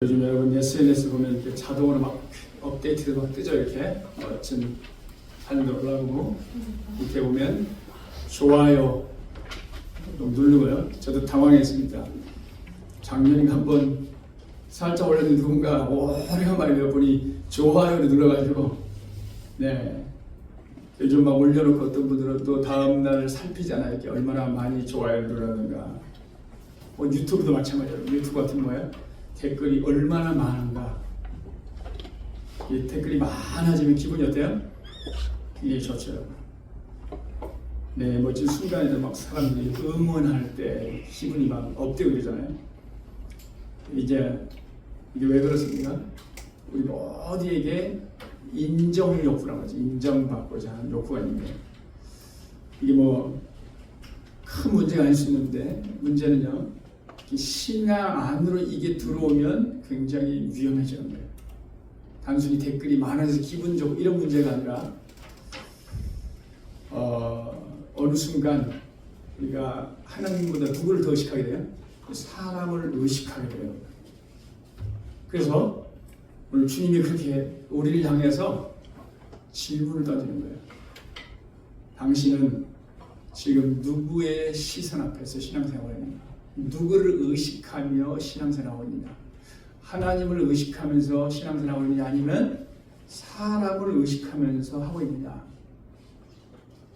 요즘 여러분 SNS 보면 이렇게 자동으로 막 업데이트가 막 뜨죠. 이렇게 지금 사진도 올라오고 이렇게 보면 좋아요 누르고요. 저도 당황했습니다. 작년에 한번 살짝 올렸는데 누군가 오래간만에 보니 좋아요를 눌러가지고 요즘 막 올려놓고 어떤 분들은 또 다음날 살피잖아요. 이렇게 얼마나 많이 좋아요를 눌렀는가. 유튜브도 마찬가지예요. 유튜브 같은 거예요. 댓글이 얼마나 많은가. 이 댓글이 많아지면 기분이 어때요? 이게 좋죠. 멋진 순간에도 막 사람들이 응원할 때 기분이 막 업되고 그러잖아요. 이게 왜 그렇습니까? 우리 모두에게 인정 욕구라고 하죠. 인정받고자 하는 욕구가 있는데 이게 큰 문제가 아닐 수 있는데 문제는요. 신앙 안으로 이게 들어오면 굉장히 위험해지는 거예요. 단순히 댓글이 많아서 기분 좋고 이런 문제가 아니라 어느 순간 우리가 하나님보다 누구를 더 의식하게 돼요? 사람을 의식하게 돼요. 그래서 오늘 주님이 그렇게 우리를 향해서 질문을 던지는 거예요. 당신은 지금 누구의 시선 앞에서 신앙생활을 하는가? 누구를 의식하며 신앙생활하고 있느냐? 하나님을 의식하면서 신앙생활하고 있느냐? 아니면 사람을 의식하면서 하고 있느냐?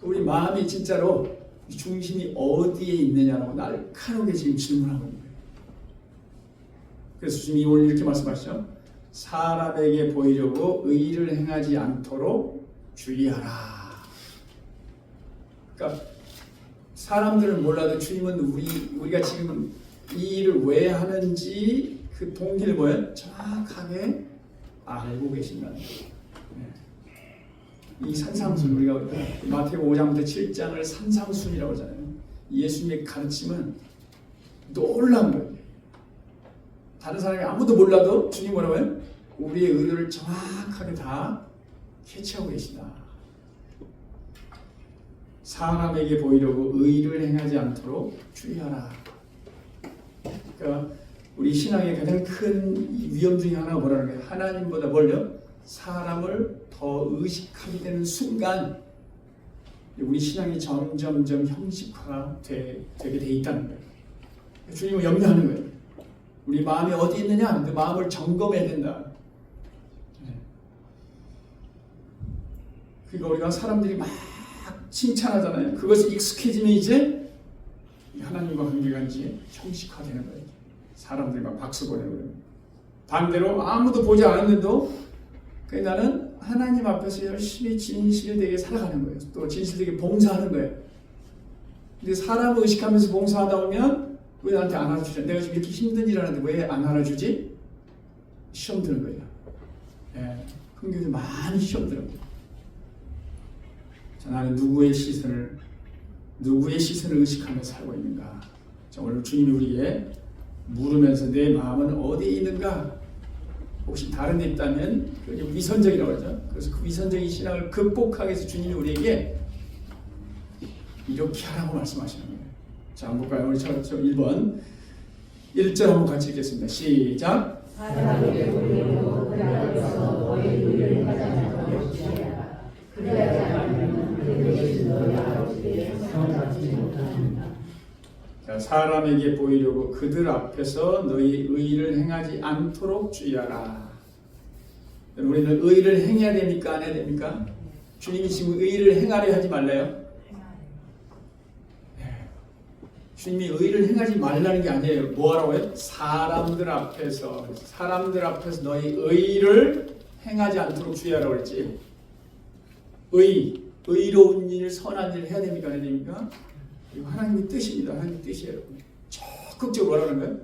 우리 마음이 진짜로 중심이 어디에 있느냐라고 날카롭게 지금 질문하고 있는 거예요. 그래서 주님이 오늘 이렇게 말씀하시죠. 사람에게 보이려고 의를 행하지 않도록 주의하라. 그러니까 사람들은 몰라도 주님은 우리가 지금 이 일을 왜 하는지 그 동기를 정확하게 알고 계신다는 거예요. 이 산상순, 우리가 마태복음 5장부터 7장을 산상순이라고 하잖아요. 예수님의 가르침은 놀라운 거예요. 다른 사람이 아무도 몰라도 주님 뭐라고 해요? 우리의 의도를 정확하게 다 캐치하고 계신다. 사람에게 보이려고 의를 행하지 않도록 주의하라. 그러니까 우리 신앙의 가장 큰 위험 중에 하나가 뭐라는 거예요? 하나님보다 뭘요? 사람을 더 의식하게 되는 순간 우리 신앙이 점점점 형식화가 되게 돼 있다는 거예요. 주님은 염려하는 거예요. 우리 마음이 어디 있느냐? 그 마음을 점검해야 된다. 그러니까 우리가 사람들이 막 칭찬하잖아요. 그것이 익숙해지면 이제 하나님과 관계가 이제 형식화되는 거예요. 사람들이 막 박수 보내고 그래요. 반대로 아무도 보지 않았는데도 나는 하나님 앞에서 열심히 진실되게 살아가는 거예요. 또 진실되게 봉사하는 거예요. 근데 사람을 의식하면서 봉사하다 보면 왜 나한테 안 알아주지? 내가 지금 이렇게 힘든 일 하는데 왜 안 알아주지? 시험 드는 거예요. 흥경이 많이 시험 드는 거예요. 자, 나는 누구의 시선을 의식하며 살고 있는가? 자, 오늘 주님이 우리에게 물으면서 내 마음은 어디에 있는가? 혹시 다른 데 있다면 위선적이라고 하죠. 그래서 그 위선적인 신앙을 극복하기 위해서 주님이 우리에게 이렇게 하라고 말씀하시는 거예요. 자, 한번 볼까요? 우리 저 1번 1절 한번 같이 읽겠습니다. 시작. 사람에게 보이려고 그 앞에서 너의 의를 행하지 않도록 주의하라. 그래야지 않으면 그 대신 너희 아버지께 상을 받지 못하리라. 자, 사람에게 보이려고 그들 앞에서 너희 의를 행하지 않도록 주의하라. 우리는 의를 행해야 됩니까? 안 해야 됩니까? 주님이 지금 의를 행하려 하지 말래요? 주님이 의를 행하지 말라는 게 아니에요. 뭐라고 해요? 사람들 앞에서 너희 의를 행하지 않도록 주의하라고 했지. 의로운 일, 선한 일 해야 됩니까? 안 해야 됩니까? 이거 하나님의 뜻입니다. 하나님의 뜻이에요. 적극적으로 뭐라는 거예요?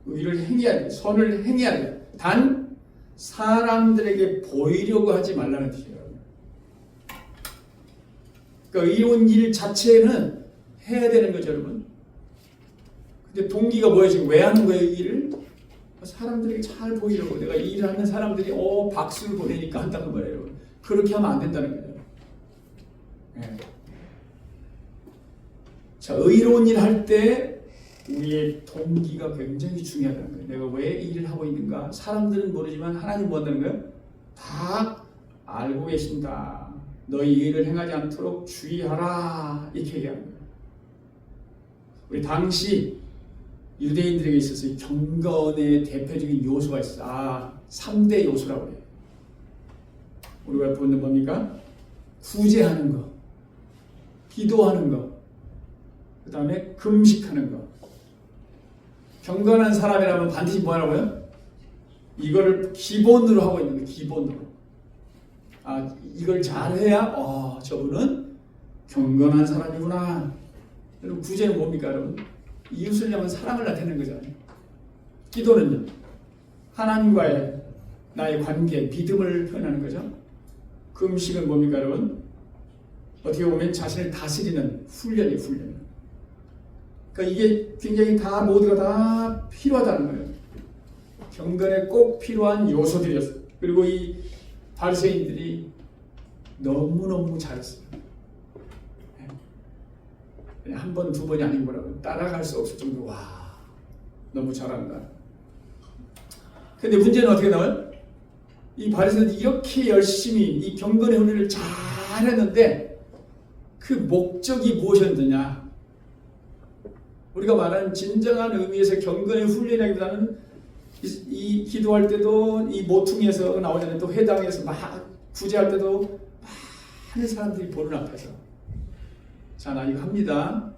의를 행해야 돼. 선을 행해야 돼. 단 사람들에게 보이려고 하지 말라는 뜻이에요. 그러니까 의로운 일 자체는 해야 되는 거죠, 여러분. 근데 동기가 뭐예요? 지금 왜 하는 거예요, 이 일을? 사람들에게 잘 보이려고. 내가 이 일을 하면 사람들이 박수를 보내니까 한다는 거예요. 그렇게 하면 안 된다는 거예요. 자, 의로운 일 할 때 우리의 동기가 굉장히 중요하다는 거예요. 내가 왜 이 일을 하고 있는가? 사람들은 모르지만 하나님 뭐 한다는 거예요? 다 알고 계신다. 너희 이 일을 행하지 않도록 주의하라. 이렇게 얘기하는 거예요. 우리 당시 유대인들에게 있어서 이 경건의 대표적인 요소가 있어요. 3대 요소라고 해요. 우리가 보는 뭡니까? 구제하는 거, 기도하는 거, 그 다음에 금식하는 거. 경건한 사람이라면 반드시 뭐 하라고요? 이거를 기본으로 하고 있는 거예요. 기본으로. 이걸 잘해야 저분은 경건한 사람이구나. 여러분, 구제는 뭡니까, 여러분? 이웃을 향한 사랑을 나타내는 거잖아요. 기도는요, 하나님과의 나의 관계, 믿음을 표현하는 거죠. 금식은 뭡니까, 여러분? 어떻게 보면 자신을 다스리는 훈련이에요, 훈련. 그러니까 이게 굉장히 다 모두가 다 필요하다는 거예요. 경건에 꼭 필요한 요소들이었어요. 그리고 이 바리새인들이 너무너무 잘했어요. 한 번, 두 번이 아닌 거라고 따라갈 수 없을 정도로 와, 너무 잘한다. 근데 문제는 어떻게 나와요? 이 바리새인들이 이렇게 열심히 이 경건의 훈련을 잘 했는데 그 목적이 무엇이었느냐? 우리가 말하는 진정한 의미에서 경건의 훈련이라기보다는 이 기도할 때도 이 모퉁이에서 나오잖아요. 또 회당에서 막 구제할 때도 많은 사람들이 보는 앞에서 자, 나 이거 합니다.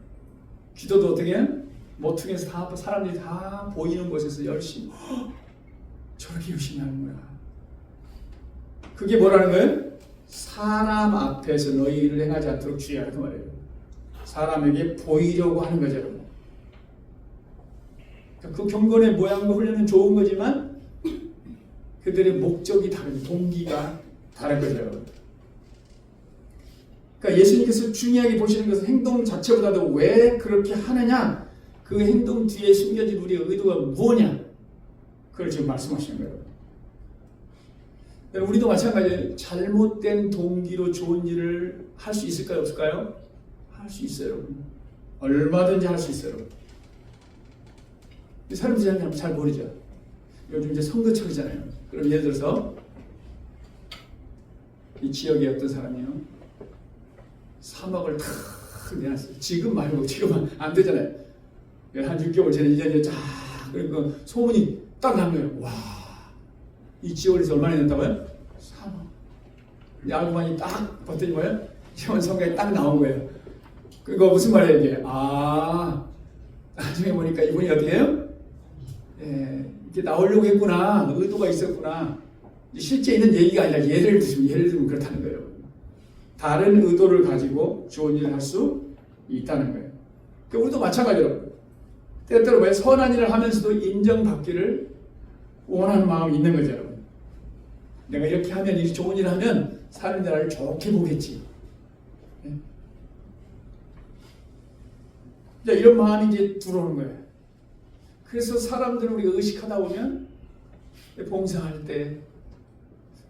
기도도 어떻게 해? 모퉁이에서 다 사람들이 다 보이는 곳에서 열심히 저렇게 열심히 하는 거야. 그게 뭐라는 거예요? 사람 앞에서 너희 일을 행하지 않도록 주의하라 그 말이에요. 사람에게 보이려고 하는 거죠, 여러분. 그 경건의 모양과 훈련은 좋은 거지만 그들의 목적이 다른, 동기가 다른 거죠, 여러분. 그러니까 예수님께서 중요하게 보시는 것은 행동 자체보다도 왜 그렇게 하느냐, 그 행동 뒤에 숨겨진 우리의 의도가 무엇이냐, 그걸 지금 말씀하시는 거예요. 우리도 마찬가지예요. 잘못된 동기로 좋은 일을 할 수 있을까요, 없을까요? 할 수 있어요, 여러분. 얼마든지 할 수 있어요, 여러분. 사람들이 잘 모르죠. 요즘 이제 선거철이잖아요. 그럼 예를 들어서 이 지역에 어떤 사람이요, 3억을 탁 내놨어요. 지금 말고 지금은 안 되잖아요. 한 6개월 전에 1년에 쫙 그러니까 소문이 딱 난 거예요. 와, 이 지역에서 얼마나 냈다고요? 3억. 야구만이 딱 봤더니 뭐예요? 시원 성과에 딱 나온 거예요. 그거 무슨 말이에요 이게? 나중에 보니까 이분이 어떻게 해요? 이게 나오려고 했구나. 의도가 있었구나. 실제 있는 얘기가 아니라 예를 들면 그렇다는 거예요. 다른 의도를 가지고 좋은 일을 할 수 있다는 거예요. 그러니까 우리도 마찬가지로 때때로 왜 선한 일을 하면서도 인정받기를 원하는 마음이 있는 거죠, 여러분. 내가 이렇게 하면, 이 좋은 일을 하면 사람들이 나를 좋게 보겠지. 이런 마음이 이제 들어오는 거예요. 그래서 사람들은 우리가 의식하다 보면 봉사할 때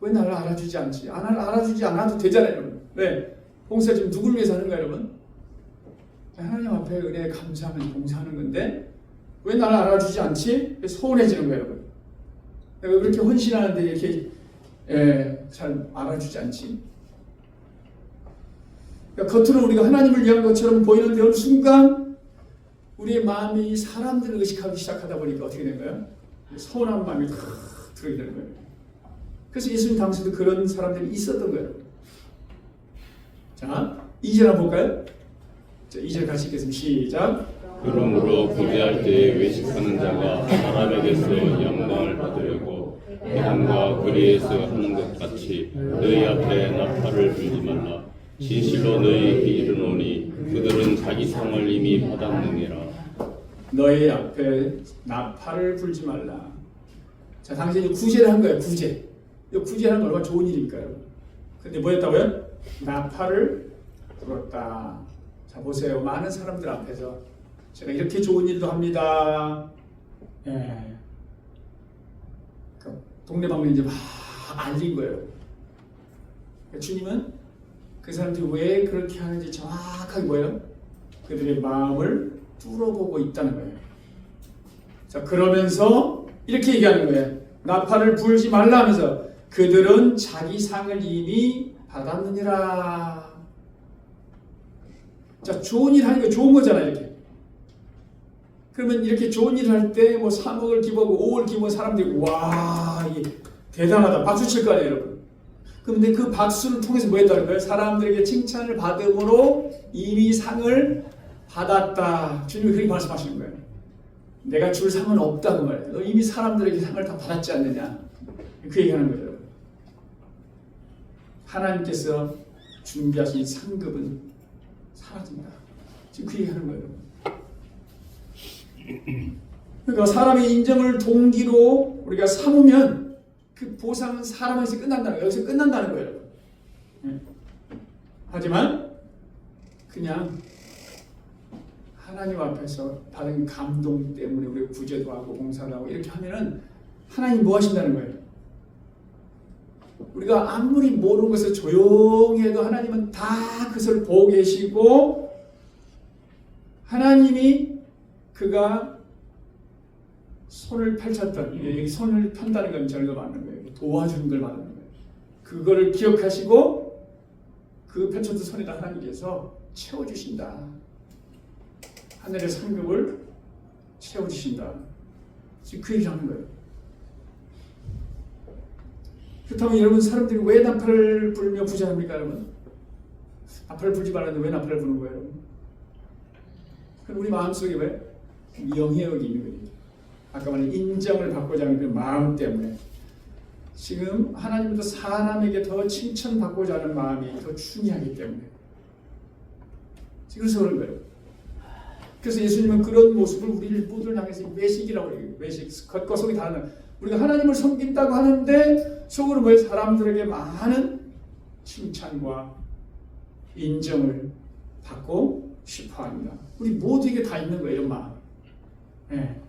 왜 나를 알아주지 않지? 알아주지 않아도 되잖아요, 여러분. 왜? 봉사 지금 누굴 위해서 하는 거예요, 여러분? 하나님 앞에 은혜에 감사하면서 봉사하는 건데 왜 나를 알아주지 않지? 서운해지는 거예요, 여러분. 내가 그렇게 헌신하는데 이렇게 잘 알아주지 않지? 그러니까 겉으로 우리가 하나님을 위한 것처럼 보이는데 어느 순간 우리의 마음이 사람들을 의식하기 시작하다 보니까 어떻게 된 거예요? 서운한 마음이 탁 들어오게 되는 거예요. 그래서 예수님 당시에도 그런 사람들이 있었던 거예요. 자, 2절 한번 볼까요? 자, 2절 같이 읽겠습니다. 시작. 그러므로 구제할 때에 외식하는 자가 사람에게서 영광을 받으려고 회당과 거리에서 하는 것 같이 너희 앞에 나팔을 불지 말라. 진실로 너희에게 이르노니 그들은 자기 상을 이미 받았느니라. 너희 앞에 나팔을 불지 말라. 자, 당신이 구제를 한 거예요. 구제. 이 구제하는 건 얼마나 좋은 일일까요? 근데 뭐였다고요? 나팔을 불었다. 자, 보세요. 많은 사람들 앞에서 제가 이렇게 좋은 일도 합니다. 동네방네 이제 막 알린 거예요. 그러니까 주님은 그 사람들이 왜 그렇게 하는지 정확하게 뭐예요? 그들의 마음을 뚫어보고 있다는 거예요. 자, 그러면서 이렇게 얘기하는 거예요. 나팔을 불지 말라 하면서 그들은 자기 상을 이미 받았느니라. 자, 좋은 일 하니까 좋은 거잖아요, 이렇게. 그러면 이렇게 좋은 일 할 때 뭐 3억을 기부하고 5억을 기부한 사람들이 와, 이게 대단하다. 박수 칠 거 아니에요, 여러분. 그런데 그 박수를 통해서 뭐 했다는 거예요? 사람들에게 칭찬을 받음으로 이미 상을 받았다. 주님이 그렇게 말씀하시는 거예요. 내가 줄 상은 없다고 말해요. 너 이미 사람들에게 상을 다 받았지 않느냐. 그 얘기하는 거죠. 하나님께서 준비하신 상급은 사라진다. 지금 그 얘기하는 거예요. 그러니까 사람의 인정을 동기로 우리가 삼으면 그 보상은 사람에서 끝난다는 거예요. 여기서 끝난다는 거예요. 하지만 그냥 하나님 앞에서 받은 감동 때문에 우리가 구제도 하고 봉사도 하고 이렇게 하면은 하나님 뭐 하신다는 거예요? 우리가 아무리 모르는 것을 조용히 해도 하나님은 다 그것을 보고 계시고 하나님이 그가 손을 펼쳤던 여기 손을 편다는 건 저희가 맞는 거예요. 도와주는 걸 말하는 거예요. 그거를 기억하시고 그 펼쳤던 손에다 하나님께서 채워주신다. 하늘의 상급을 채워주신다. 지금 그 얘기를 하는 거예요. 그렇다면 여러분 사람들이 왜 나팔을 불며 부자합니까 여러분? 나팔을 불지 말라는데 왜 나팔을 부는 거예요 여러분? 그럼 우리 마음속에 왜? 영향력이 있는 거예요. 아까 말한 인정을 받고자 하는 그 마음 때문에 지금 하나님도 사람에게 더 칭찬받고자 하는 마음이 더 중요하기 때문에 그래서 그런 거예요. 그래서 예수님은 그런 모습을 우리를 모두를 향해서 외식이라고 해요. 외식, 겉과 속이 다른 우리가 하나님을 섬긴다고 하는데 속으로 뭐 사람들에게 많은 칭찬과 인정을 받고 싶어합니다. 우리 모두에게 다 있는 거예요, 이런 마음. 네.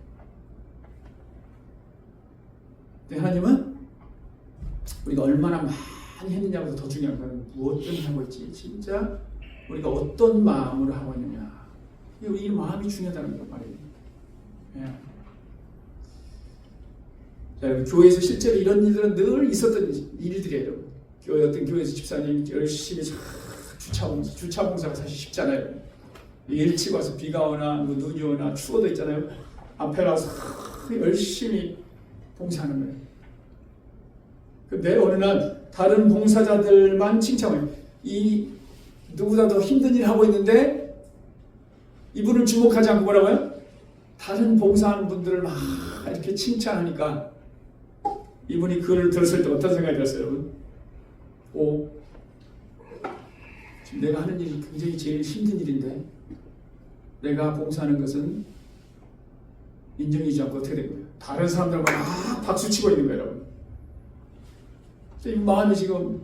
근데 하나님은 우리가 얼마나 많이 했느냐보다 더 중요한 건 무엇을 하고 있지, 진짜 우리가 어떤 마음으로 하고 있느냐. 이 마음이 중요하다는 거 말이에요. 네. 자, 여러분, 교회에서 실제로 이런 일들은 늘 있었던 일들이에요. 어떤 교회에서 집사님 열심히 주차 봉사가 사실 쉽잖아요. 일찍 와서 비가 오나 뭐 눈이 오나 추워도 있잖아요. 앞에 나서 열심히 봉사하는 거예요. 근데 어느 날 다른 봉사자들만 칭찬해요. 이 누구보다 더 힘든 일을 하고 있는데 이분을 주목하지 않고 뭐라고요? 다른 봉사하는 분들을 막 이렇게 칭찬하니까 이분이 그걸 들었을 때 어떤 생각이 들었어요, 여러분? 지금 내가 하는 일이 굉장히 제일 힘든 일인데 내가 봉사하는 것은 인정이지 않고 어떻게 된 거예요? 다른 사람들 막 박수치고 있는 거예요, 여러분. 이 마음이 지금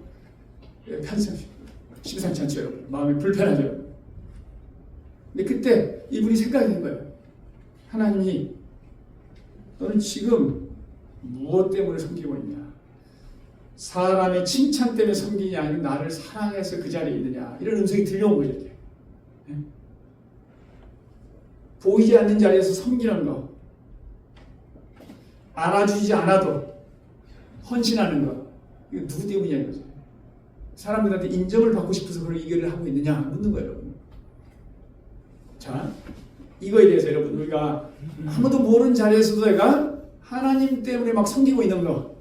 심상치 않죠, 여러분. 마음이 불편하죠, 여러분. 근데 그때 이분이 생각이 된 거예요. 하나님이 너는 지금 무엇 때문에 섬기고 있냐? 사람의 칭찬 때문에 섬기냐 아니면 나를 사랑해서 그 자리에 있느냐? 이런 음성이 들려온 거죠. 네? 보이지 않는 자리에서 섬기는 거, 알아주지 않아도 헌신하는 거, 이거 누구 때문이냐 이거죠. 사람들한테 인정을 받고 싶어서 그걸 이거를 하고 있느냐 묻는 거예요, 여러분. 자, 이거에 대해서 여러분 우리가 아무도 모르는 자리에서도 내가 하나님 때문에 막 섬기고 있는 거.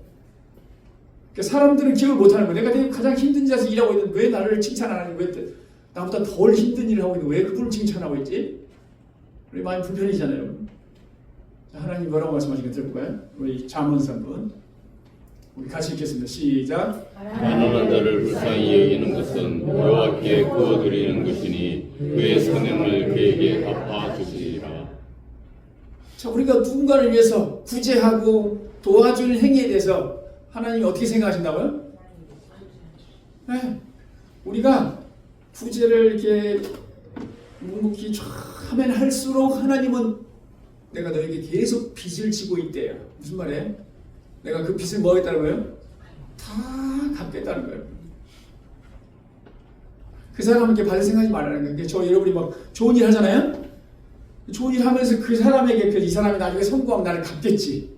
그러니까 사람들은 기억을 못하는 거예요. 내가 가장 힘든 자리에서 일하고 있는데 왜 나를 칭찬 안 하니? 왜 나보다 덜 힘든 일을 하고 있는데 왜 그분을 칭찬하고 있지? 우리 마음이 불편해지잖아요, 여러분. 자, 하나님 뭐라고 말씀하시는 거 들어볼까요? 우리 잠언서 한번 우리 같이 읽겠습니다. 시작. 가난한 자를 불쌍히 여기는 것은 여호와께 구워드리는 것이니 그의 선행을 그에게 갚아주시리라. 자, 우리가 누군가를 위해서 구제하고 도와주는 행위에 대해서 하나님이 어떻게 생각하신다고요? 네. 우리가 구제를 이렇게 묵묵히 쫙 하면 할수록 하나님은 내가 너에게 계속 빚을 지고 있대요. 무슨 말이에요? 내가 그 빚을 뭐 하겠다는 거예요? 다 갚겠다는 거예요. 그 사람에게 받을 생각하지 말라는 거예요. 저 여러분이 막 좋은 일 하잖아요? 좋은 일 하면서 그 사람에게 이 사람이 나중에 성공하면 나를 갚겠지.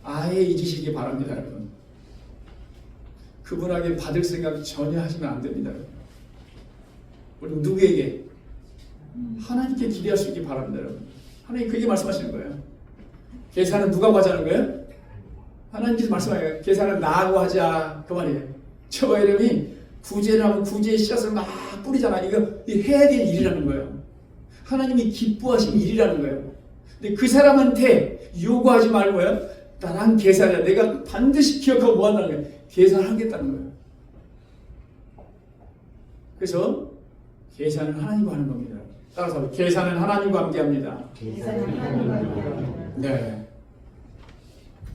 아예 잊으시기 바랍니다, 여러분. 그분에게 받을 생각 전혀 하시면 안 됩니다. 우리 누구에게? 하나님께 기대할 수 있기 바랍니다, 여러분. 하나님 그게 말씀하시는 거예요. 계산은 누가 하자는 거예요? 하나님께서 말씀하세요. 계산은 나하고 하자. 그 말이에요. 저 이름이 구제를 하면 구제의 씨앗을 막 뿌리잖아. 이거 해야 될 일이라는 거예요. 하나님이 기뻐하신 일이라는 거예요. 근데 그 사람한테 요구하지 말고요. 나랑 계산이야. 내가 반드시 기억하고 뭐 한다는 거예요. 계산하겠다는 거예요. 그래서 계산은 하나님과 하는 겁니다. 따라서 계산은 하나님과 함께 합니다. 네.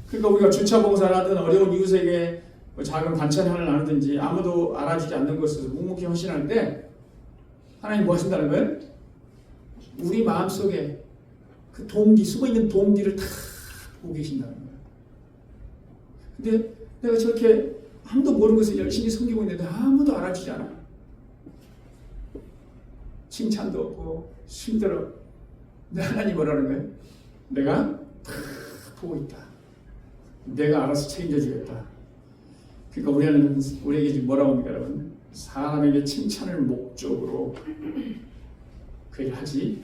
그러니까 우리가 주차 봉사를 하든 어려운 이웃에게 뭐 작은 반찬 하나를 나누든지 아무도 알아주지 않는 것에서 묵묵히 헌신할 때 하나님 뭐 하신다는 거예요? 우리 마음속에 그 동기, 숨어있는 동기를 다 보고 계신다는 거예요. 근데 내가 저렇게 아무도 모르는 것을 열심히 섬기고 있는데 아무도 알아주지 않아. 칭찬도 없고 힘들어. 근데 하나님 뭐라는 거예요? 내가 다 보고 있다. 내가 알아서 책임져 주겠다. 그러니까 우리에게 지금 뭐라고 합니까, 여러분? 사람에게 칭찬을 목적으로 그 일 하지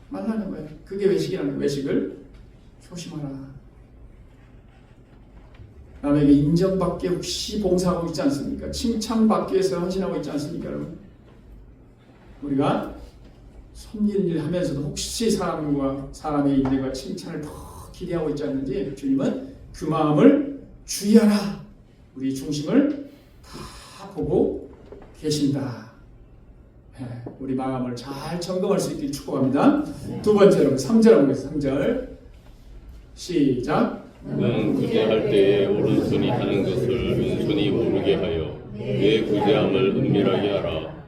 말라는 거예요. 그게 외식이라는 거예요. 외식을 조심하라. 남에게 인정받기 혹시 봉사하고 있지 않습니까? 칭찬받기 위해서 헌신하고 있지 않습니까, 여러분? 우리가 섬기는 일 하면서도 혹시 사람의 인내가 칭찬을 더 기대하고 있지 않는지 주님은 그 마음을 주의하라. 우리 중심을 다 보고 계신다. 우리 마음을 잘 점검할 수 있길 축복합니다. 두 번째로 3절 한번 보겠습니다. 3절 시작. 너는 구제할 때에 오른손이 하는 것을 왼손이 모르게 하여 내 구제함을 은밀하게 하라.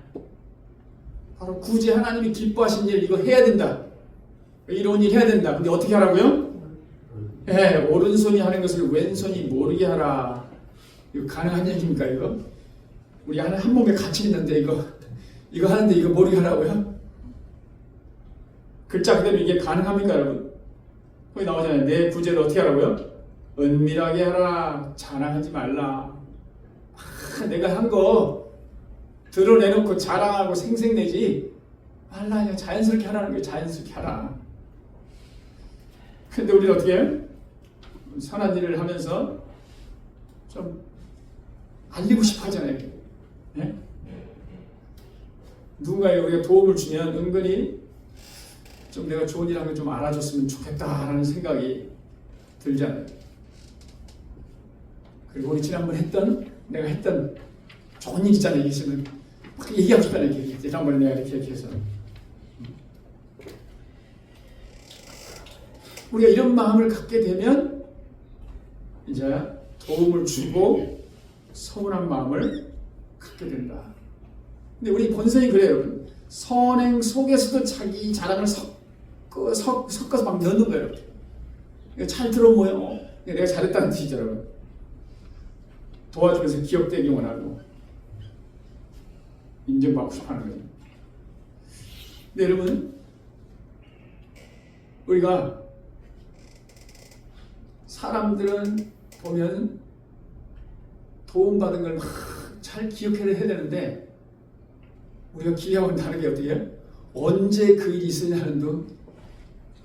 바로 구제 하나님이 기뻐하신 일 이거 해야 된다. 이런 일 해야 된다. 근데 어떻게 하라고요? 오른손이 하는 것을 왼손이 모르게 하라. 이거 가능한 얘기입니까 이거? 우리 한 몸에 같이 있는데 이거 하는데 이거 모르게 하라고요? 글자 그대로 이게 가능합니까 여러분? 거기 나오잖아요. 내 구제를 어떻게 하라고요? 은밀하게 하라. 자랑하지 말라. 내가 한 거 드러내놓고 자랑하고 생색내지 말라. 그냥 자연스럽게 하라는 거예요. 자연스럽게 하라. 근데 우리는 어떻게 해요? 선한 일을 하면서 좀 알리고 싶어 하잖아요. 네? 누군가에게 우리가 도움을 주면 은근히 좀 내가 좋은 일 하면 좀 알아줬으면 좋겠다라는 생각이 들잖아요. 그리고 우리 지난번에 내가 했던 좋은 일 있잖아요. 있으면 막 얘기하고 싶다는 얘기. 지난번에 내가 이렇게 해서 우리가 이런 마음을 갖게 되면 이제 도움을 주고 서운한 마음을 갖게 된다. 근데 우리 본성이 그래요. 여러분. 선행 속에서도 자기 자랑을 섞어서 막 넣는 거예요. 잘 들어보여. 내가 잘했다는 뜻이죠, 여러분. 도와주면서 기억되기 원하고 인정받고 싶어 하는 거예요. 근데 여러분, 우리가 사람들은 보면 도움받은 걸 잘 기억해야 되는데 우리가 기대하고는 다르게 어떻게 해요? 언제 그 일이 있었냐는도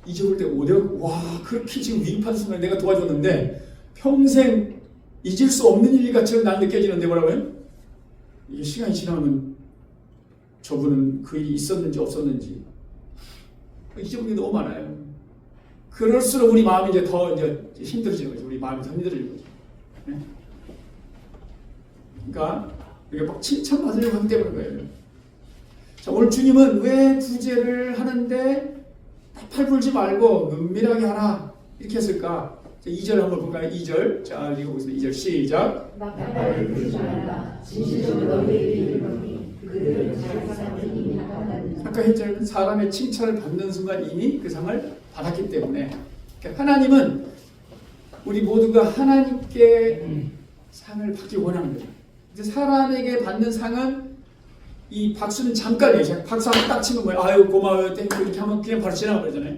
잊어볼 때가 오대요. 와, 그렇게 지금 위급한 순간에 내가 도와줬는데 평생 잊을 수 없는 일같이 난 느껴지는데 뭐라고요? 이게 시간이 지나면 저분은 그 일이 있었는지 없었는지 잊어버린 게 너무 많아요. 그럴수록 우리 마음이 이제 더 힘들어지는 거죠. 우리 마음이 더 힘들어지는 거죠. 네? 그러니까 우리가 막 칭찬받으려고 하기 때문인 거예요. 자, 오늘 주님은 왜 구제를 하는데 팔 불지 말고 은밀하게 하라 이렇게 했을까? 2절 한번 볼까요? 2절. 자, 읽어보겠습니다. 2절 시작. 막말을 부르지 말라. 진실적으로 너희에게 이르노니 그들은 자기 상을 이미 받았느니라. 아까 했잖아요. 사람의 칭찬을 받는 순간 이미 그 상을 받았기 때문에 그러니까 하나님은 우리 모두가 하나님께 상을 받기 원하는 거예요. 이제 사람에게 받는 상은 이 박수는 잠깐이에요. 박수 한번 딱 치면 뭐야? 아유 고마워요. 땡큐 이렇게 하면 그냥 바로 지나가 버리잖아요.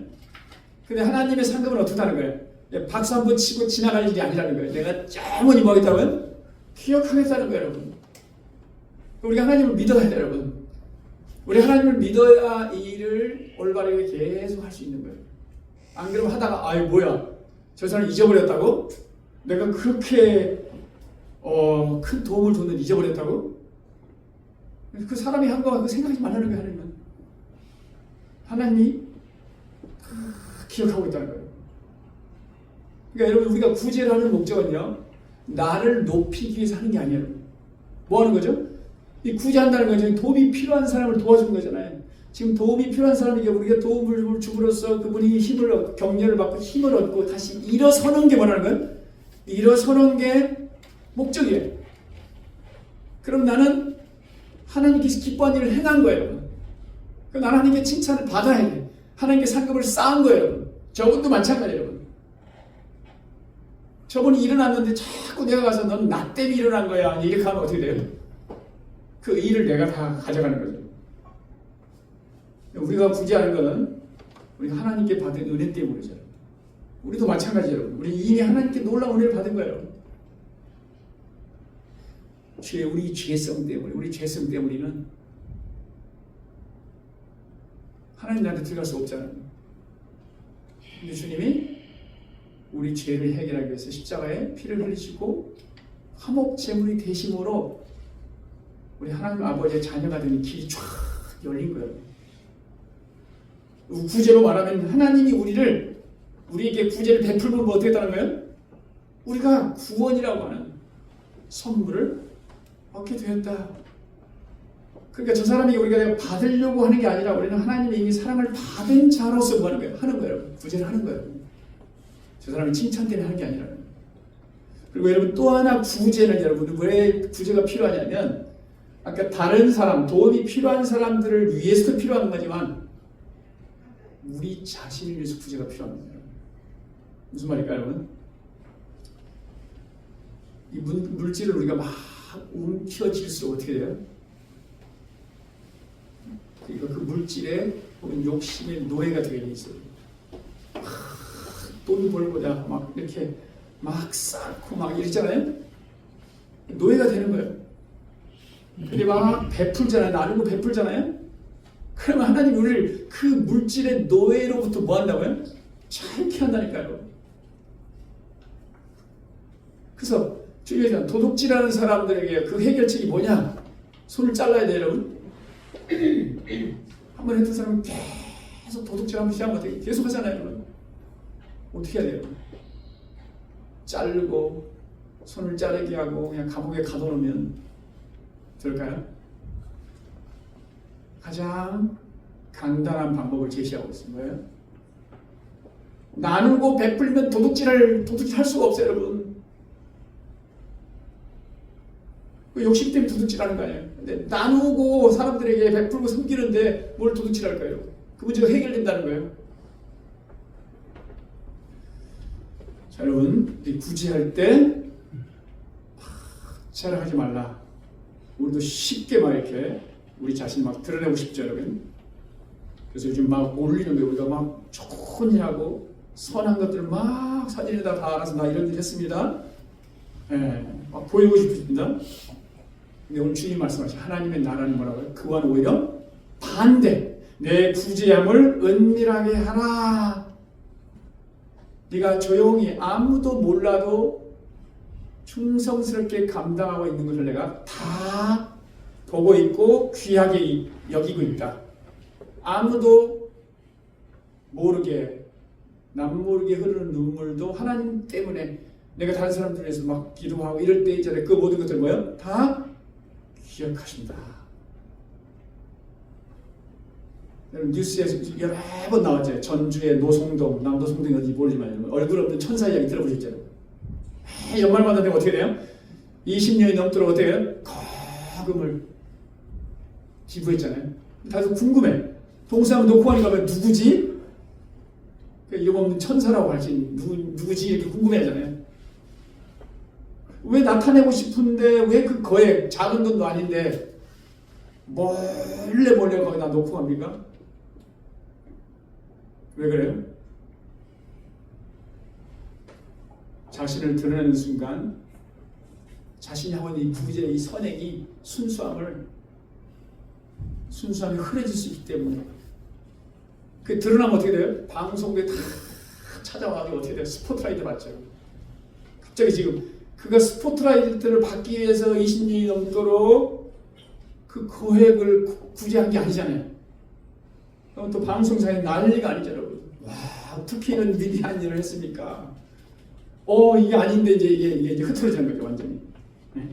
근데 하나님의 상급은 어떻게 하는 거예요? 박수 한번 치고 지나갈 일이 아니라는 거예요. 내가 영원히 뭐 하겠다고요? 기억하겠다는 거예요, 여러분. 우리가 하나님을 믿어야 돼요, 여러분. 우리 하나님을 믿어야 이 일을 올바르게 계속 할 수 있는 거예요. 안 그러면 하다가 아이 뭐야? 저 사람 잊어버렸다고? 내가 그렇게 큰 도움을 줬는데 잊어버렸다고? 그 사람이 한 거 생각하지 말라는 거예요. 하나님은. 하나님이 기억하고 있다는 거예요. 그러니까 여러분 우리가 구제를 하는 목적은요, 나를 높이기 위해서 하는 게 아니에요. 뭐 하는 거죠? 이 구제한다는 거죠. 도움이 필요한 사람을 도와주는 거잖아요. 지금 도움이 필요한 사람에게 우리가 도움을 줌으로써 그분이 힘을 얻고 격려를 받고 힘을 얻고 다시 일어서는 게 뭐라는 거예요? 일어서는 게 목적이에요. 그럼 나는 하나님께서 기뻐한 일을 행한 거예요. 그럼 나는 하나님께 칭찬을 받아야 돼. 하나님께 상급을 쌓은 거예요. 여러분. 저분도 마찬가지예요. 여러분. 저분이 일어났는데 자꾸 내가 가서 넌 나 때문에 일어난 거야 이렇게 하면 어떻게 돼요? 그 일을 내가 다 가져가는 거죠. 우리가 구제하는 거는 우리가 하나님께 받은 은혜 때문이죠. 우리도 마찬가지예요. 우리 이미 하나님께 놀라운 은혜를 받은 거예요. 우리 죄성 때문에, 우리 죄성 때문에는 하나님 나한테 들어갈 수 없잖아요. 근데 주님이 우리 죄를 해결하기 위해서 십자가에 피를 흘리시고 화목 제물이 되심으로 우리 하나님 아버지의 자녀가 되는 길이 쫙 열린 거예요. 구제로 말하면 하나님이 우리에게 구제를 베풀면 뭐 어떻게 했다는 거예요? 우리가 구원이라고 하는 선물을 얻게 되었다. 그러니까 저 사람이 우리가 받으려고 하는 게 아니라 우리는 하나님의 이미 사랑을 받은 자로서 뭐 하는 거예요? 하는 거예요. 구제를 하는 거예요. 저 사람이 칭찬 때문에 하는 게 아니라. 그리고 여러분 또 하나 구제는 여러분 왜 구제가 필요하냐면 아까 다른 사람, 도움이 필요한 사람들을 위해서도 필요한 거지만 우리 자신을 위해서 구제가 필요한 거예요. 무슨 말일까요, 여러분? 이 물질을 우리가 막 움켜쥘수록 어떻게 돼요? 그러니까 그 물질에 혹은 욕심의 노예가 되게 돼 있어요. 돈 벌고자 막 이렇게 막 쌓고 막 이러잖아요. 노예가 되는 거예요. 근데 막 베풀잖아요. 나누고 베풀잖아요. 그러면 하나님 우리를 그 물질의 노예로부터 뭐 한다고요? 자유케 한다니까요. 그래서 주님께서 도둑질하는 사람들에게 그 해결책이 뭐냐? 손을 잘라야 돼요, 여러분. 한번 했던 사람은 계속 도둑질하면 시작하면 어떻게 계속 하잖아요, 여러분. 어떻게 해야 돼요? 자르고 손을 자르게 하고 그냥 감옥에 가둬놓으면 될까요? 가장 간단한 방법을 제시하고 있습니다. 뭐예요? 나누고 베풀면 도둑질할 수가 없어요, 여러분. 욕심 때문에 도둑질하는 거 아니에요. 근데 나누고 사람들에게 베풀고 섬기는데 뭘 도둑질할 거예요? 그 문제가 해결된다는 거예요. 자, 여러분, 구제할 때 자랑하지 말라. 우리도 쉽게 막 이렇게 우리 자신 막 드러내고 싶죠, 여러분. 그래서 요즘 막 올리는 거 우리가 막 좋은 일하고 선한 것들 막 사진에다 다 알아서 나 이런 일 했습니다. 막 보이고 싶습니다. 근데 오늘 주님 말씀하신 하나님의 나라는 뭐라고요? 그와는 오히려 반대. 내 구제함을 은밀하게 하라. 네가 조용히 아무도 몰라도 충성스럽게 감당하고 있는 것을 내가 다 보고 있고 귀하게 여기고 있다. 아무도 모르게 남 모르게 흐르는 눈물도 하나님 때문에 내가 다른 사람들 위해서 막 기도하고 이럴 때 이전에 그 모든 것들 뭐예요? 다 기억하신다. 여러분 뉴스에서 여러 번 나왔죠. 전주의 노송동, 남도송동이 어딘지 모르지만 얼굴 없는 천사 이야기 들어보셨잖아요. 연말마다 되면 어떻게 돼요? 20년이 넘도록 어떻게 해요? 거금을 기부했잖아요. 다들 궁금해. 동상 놓고 가니까 누구지? 이름 없는 천사라고 할지 누구지? 이렇게 궁금해하잖아요. 왜 나타내고 싶은데 왜 그 거액 작은 돈도 아닌데 몰래 몰래 거기다 놓고 갑니까? 왜 그래요? 자신을 드러내는 순간 자신이 하고 있는 이 부재의 이 선행이 순수함이 흐려질 수 있기 때문에 그 드러나면 어떻게 돼요? 방송국에 다 찾아와서 어떻게 돼요? 스포트라이트 받죠. 갑자기 지금 그가 스포트라이트를 받기 위해서 20년이 넘도록 그 거액을 구제한 게 아니잖아요. 그럼 또 방송사에 난리가 아니죠, 여러분. 와, 어떻게 이런 위대한 일을 했습니까? 이게 아닌데 이게 이제 흐트러지는 거죠, 완전히. 네.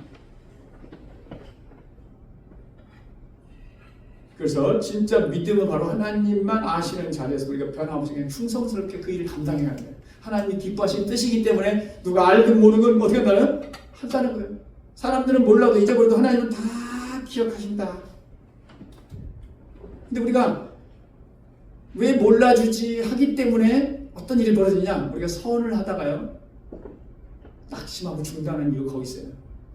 그래서 진짜 믿음은 바로 하나님만 아시는 자리에서 우리가 변함없이 그냥 충성스럽게 그 일을 감당해야 돼요. 하나님이 기뻐하시는 뜻이기 때문에 누가 알든 모르든 어떻게 한다는? 한다는 거예요. 사람들은 몰라도 잊어버려도 하나님은 다 기억하신다. 근데 우리가 왜 몰라주지 하기 때문에 어떤 일이 벌어지냐? 우리가 선을 하다가요 낙심하고 중단하는 이유가 거기 있어요.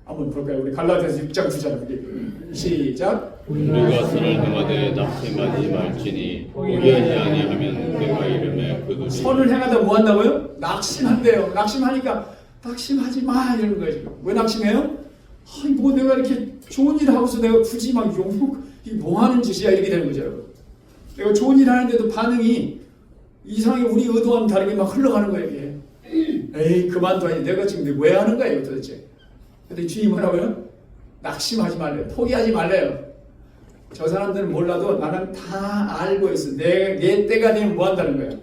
한번 볼까요? 우리 갈라디아서 6장 9절 시작. 우리가 선을 행하되 낙심하지 말지니 우연히 아니하면 내가 이름에 거두리. 선을 행하다 뭐 한다고요? 낙심한대요. 낙심하니까 낙심하지 마 이러는 거예요. 지금. 왜 낙심해요? 뭐 내가 이렇게 좋은 일 하고서 내가 굳이 막 이게 뭐 하는 짓이야 이렇게 되는 거죠, 여러분. 내가 좋은 일 하는데도 반응이 이상하게 우리 의도와는 다르게 막 흘러가는 거예요, 이게. 에이 그만둬야지. 내가 지금 왜 하는 거예요 도대체? 근데 주님 뭐라고요? 낙심하지 말래요. 포기하지 말래요. 저 사람들은 몰라도 나는 다 알고 있어. 내 때가 되면 뭐 한다는 거예요?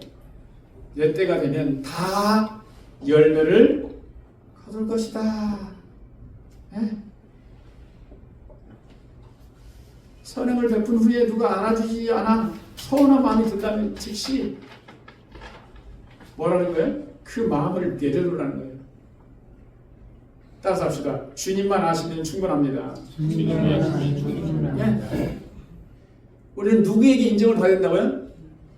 내 때가 되면 다 열매를 거둘 것이다. 네? 선행을 베푼 후에 누가 알아주지 않아 서운한 마음이 든다면 즉시 뭐라는 거예요? 그 마음을 내려놓으라는 거예요. 따라서 합시다. 주님만 아시면 충분합니다. 주님만 아시면 충분합니다. 네. 우리는 누구에게 인정을 받아야 된다고요?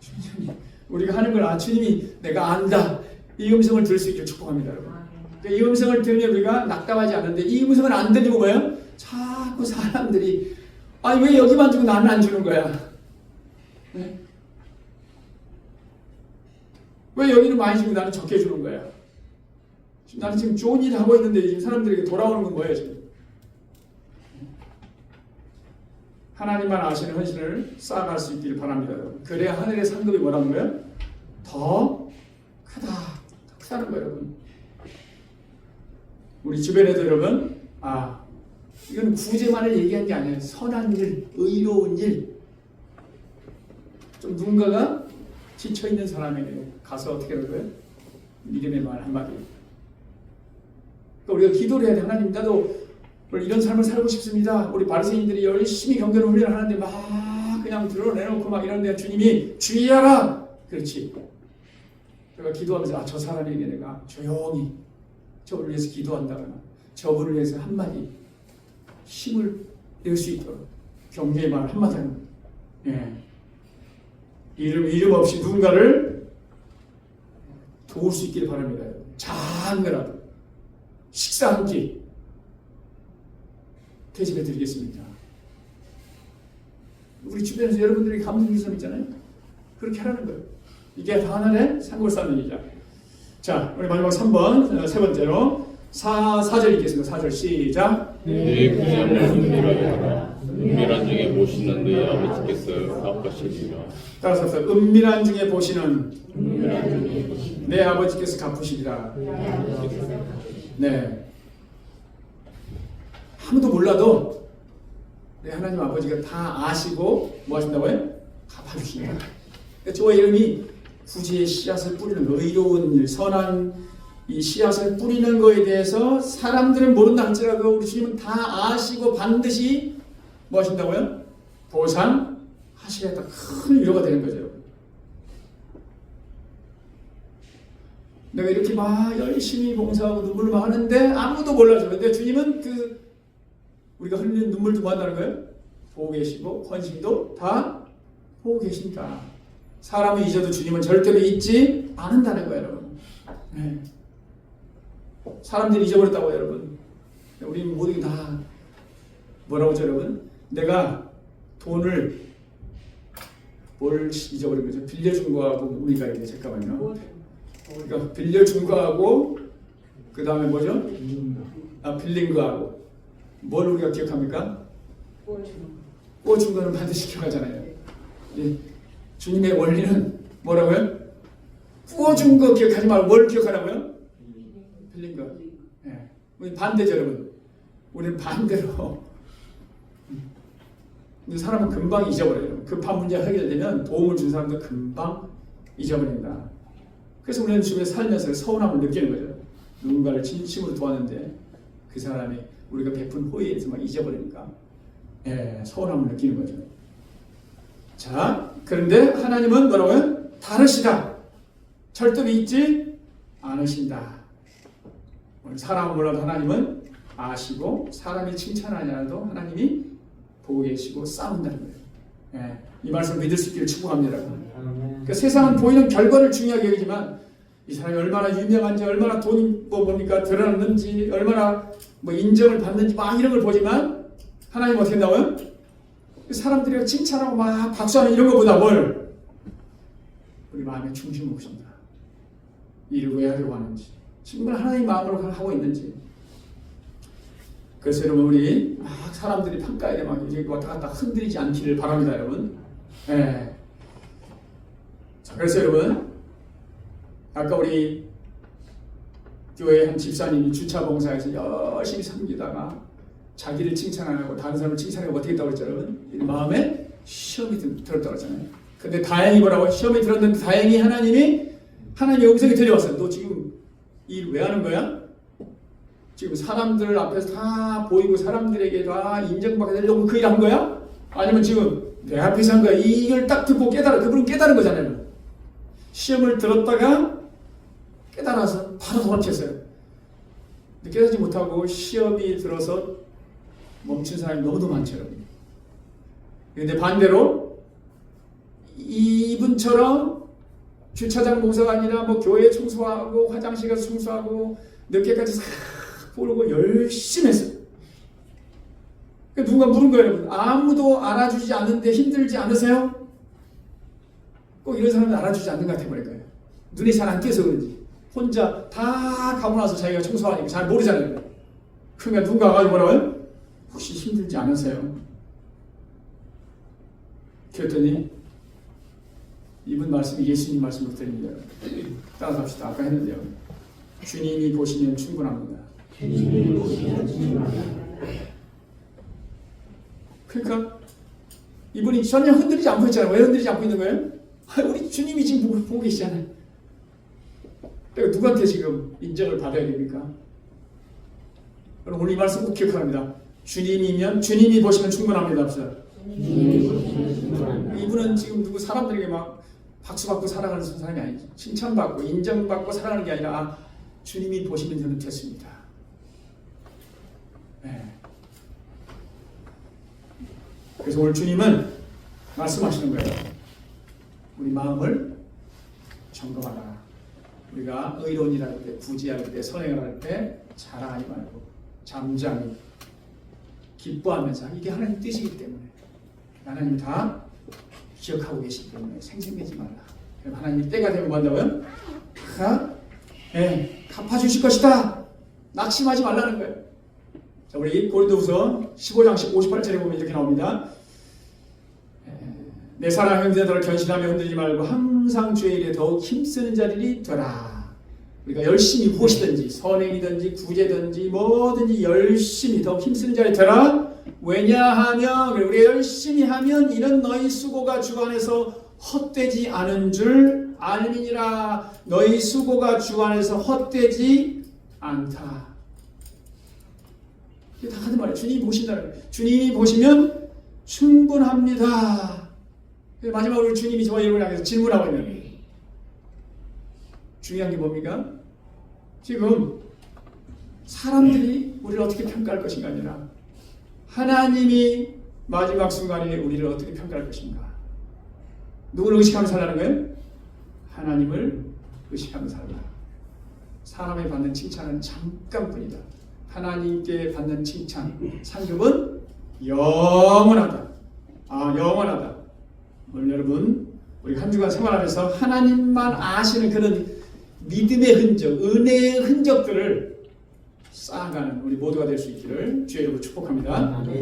주님. 우리가 하는 걸 주님이 내가 안다. 이 음성을 들을 수 있게 축복합니다, 여러분. 이 음성을 들으면 우리가 낙담하지 않는데 이 음성을 안 들리고 뭐예요? 자꾸 사람들이 왜 여기만 주고 나는 안 주는 거야? 네? 왜 여기는 많이 주고 나는 적게 주는 거야? 나는 지금 좋은 일 하고 있는데 지금 사람들에게 돌아오는 건 뭐예요 지금? 하나님만 아시는 헌신을 쌓아갈 수 있기를 바랍니다. 여러분. 그래야 하늘의 상급이 뭐라는 거예요? 더 크다. 더 크다는 거예요, 여러분. 우리 주변에도 여러분, 이건 구제만을 얘기한 게 아니에요. 선한 일, 의로운 일. 좀 누군가가 지쳐있는 사람에게 가서 어떻게 하는 거예요? 믿음의 말 한마디. 그러니까 우리가 기도를 해야 돼. 하나님, 나도 이런 삶을 살고 싶습니다. 우리 바리새인들이 열심히 경건을 훈련을 하는데 막 그냥 드러내놓고 막 이러는데 주님이 주의하라. 그렇지. 내가 기도하면서 저 사람에게 내가 조용히 저분을 위해서 기도한다거나 저분을 위해서 한마디 힘을 낼 수 있도록 격려의 말 한마디 하는 거예요. 예. 이름 없이 누군가를 도울 수 있기를 바랍니다. 작은 거라도 식사 한 끼 대접해 드리겠습니다. 우리 주변에서 여러분들이 감동 주선 있잖아요. 그렇게 하라는 거예요. 이게 하나의 산골 사명이죠. 자, 우리 마지막 3번 세 번째로 4절 읽겠습니다. 4절 시작. 내 구약을 은밀하여라. 은밀한 중에 보시는 너희 아버지께서 갚으시리라. 따라서 합시다. 은밀한 중에 보시는 내 아버지께서 갚으시리라. 네. 아무도 몰라도 내 하나님 아버지가 다 아시고 뭐 하신다고요? 갚아주신다. 저와 이름이 구제의 씨앗을 뿌리는 거, 의로운 일, 선한 이 씨앗을 뿌리는 거에 대해서 사람들은 모른다 할지라도 우리 주님은 다 아시고 반드시 뭐 하신다고요? 보상하시겠다. 큰 위로가 되는 거죠. 내가 이렇게 막 열심히 봉사하고 눈물을 막 하는데 아무도 몰라줘. 근데 주님은 우리가 흘리는 눈물도 뭐 한다는 거예요? 보고 계시고 헌신도 다 보고 계신다. 사람을 잊어도 주님은 절대로 잊지 않는다는 거예요, 여러분. 네. 사람들이 잊어버렸다고요, 여러분. 우리 모두 다 뭐라고 하죠, 여러분? 내가 돈을 뭘 잊어버린 거죠? 빌려준 거하고 우리가 이제 잠깐만요. 그러니까 빌려준 거하고 그 다음에 뭐죠? 빌린 거하고 뭘 우리가 기억합니까? 꿔준 거는 반드시 기억하잖아요. 예. 주님의 원리는 뭐라고요? 꿔준 거 기억하지 말고 뭘 기억하라고요? 빌린 거. 예. 우리 반대죠, 여러분. 우리는 반대로. 근데 사람은 금방 잊어버려요. 급한 문제가 해결되면 도움을 준 사람도 금방 잊어버린다. 그래서 우리는 주변에 살면서 서운함을 느끼는 거죠. 누군가를 진심으로 도왔는데 그 사람이 우리가 베푼 호의에서 막 잊어버리니까 서운함을 느끼는 거죠. 자, 그런데 하나님은 뭐라고요? 다르시다. 절대로 잊지 않으신다. 사람은 몰라도 하나님은 아시고 사람이 칭찬하지 않아도 하나님이 보고 계시고 싸운다는 거예요. 이 말씀을 믿을 수 있기를 축복합니다. 그러니까 세상은 보이는 결과를 중요하게 여기지만 이 사람이 얼마나 유명한지, 얼마나 돈이 뭡니까 드러났는지, 얼마나 인정을 받는지 막 이런 걸 보지만 하나님 어떻게 나와요? 사람들이 칭찬하고 막 박수하는 이런 것보다 뭘? 우리 마음의 중심을 보신다. 일을 왜 하려고 하는지, 정말 하나님 마음으로 하고 있는지. 그래서 여러분 우리 막 사람들이 평가에 막 이렇게 왔다 갔다 흔들리지 않기를 바랍니다, 여러분. 자, 그래서 여러분 아까 우리 교회 한 집사님이 주차 봉사에서 열심히 섬기다가 자기를 칭찬 안 하고 다른 사람을 칭찬하고 어떻게 했다고 그랬죠, 여러분? 마음에 시험이 들었다고 했잖아요. 근데 다행히 뭐라고? 시험이 들었는데 다행히 하나님의 음성이 들려왔어요. 너 지금 일 왜 하는 거야? 지금 사람들 앞에서 다 보이고 사람들에게 다 인정받게 되려고 그 일 한 거야? 아니면 지금 내 앞에서 한 거야? 이걸 딱 듣고 그분은 깨달은 거잖아요. 시험을 들었다가 깨달아서 바로 도망쳤어요. 근데 깨닫지 못하고 시험이 들어서 멈춘 사람이 너무도 많죠. 그런데 반대로 이분처럼 주차장 봉사가 아니라 교회 청소하고 화장실 가서 청소하고 늦게까지 싹 보려고 열심히 했어요. 누가 물은 거예요, 여러분. 아무도 알아주지 않는데 힘들지 않으세요? 꼭 이런 사람은 알아주지 않는 것 같아버릴 거예요. 눈이 잘 안 띄어서 그런지. 혼자 다 가고 나서 자기가 청소하니까 잘 모르잖아요. 그러니까 누군가 와가지고 뭐라고요? 혹시 힘들지 않으세요? 그랬더니 이분 말씀이 예수님 말씀으로 드립니다. 따라서 합시다. 아까 했는데요. 주님이 보시면 충분합니다. 주님이 보시면 충분합니다. 그러니까 이분이 전혀 흔들리지 않고 있잖아요. 왜 흔들리지 않고 있는 거예요? 우리 주님이 지금 보고 계시잖아요. 그러니까 누구한테 지금 인정을 받아야 됩니까? 여러분 오늘 이 말씀 꼭 기억합니다. 주님이 보시면 충분합니다. 이분은 지금 누구 사람들에게 막 박수받고 살아가는 사람이 아니죠. 칭찬받고 인정받고 살아가는 게 아니라 주님이 보시면 저는 됐습니다. 그래서 오늘 주님은 말씀하시는 거예요. 우리 마음을 점검하라. 우리가 의로운 일을 할 때, 부지할 때, 선행을 할 때 자랑하지 말고 잠잠히 기뻐하면서 이게 하나님 뜻이기 때문에 하나님이 다 기억하고 계시기 때문에 생생되지 말라. 그럼 하나님이 때가 되면 뭐 한다고요? 갚아주실 것이다. 낙심하지 말라는 거예요. 자, 우리 고린도후서 15장 58절에 보면 이렇게 나옵니다. 내 사랑 형제들을 견실하며 흔들리지 말고 항상 주의 일에 더욱 힘쓰는 자들이 되라. 우리가 열심히 무엇이든지 선행이든지 구제든지 뭐든지 열심히 더욱 힘쓰는 자들이 되라. 왜냐하면 우리가 열심히 하면 이는 너희 수고가 주 안에서 헛되지 않은 줄 알미니라. 너희 수고가 주 안에서 헛되지 않다. 이게 다 하는 말이에요. 주님이 보신다는 거예요. 주님이 보시면 충분합니다. 마지막으로 주님이 저와 여러분을 향해서 질문하고 있는 거예요. 중요한 게 뭡니까? 지금 사람들이 우리를 어떻게 평가할 것인가 아니라 하나님이 마지막 순간에 우리를 어떻게 평가할 것인가. 누구를 의식하면서 살라는 거예요? 하나님을 의식하면서 살라. 사람이 받는 칭찬은 잠깐뿐이다. 하나님께 받는 칭찬, 상급은 영원하다. 영원하다. 오늘 여러분 우리 한 주간 생활하면서 하나님만 아시는 그런 믿음의 흔적, 은혜의 흔적들을 쌓아가는 우리 모두가 될 수 있기를 주의 이름으로 축복합니다.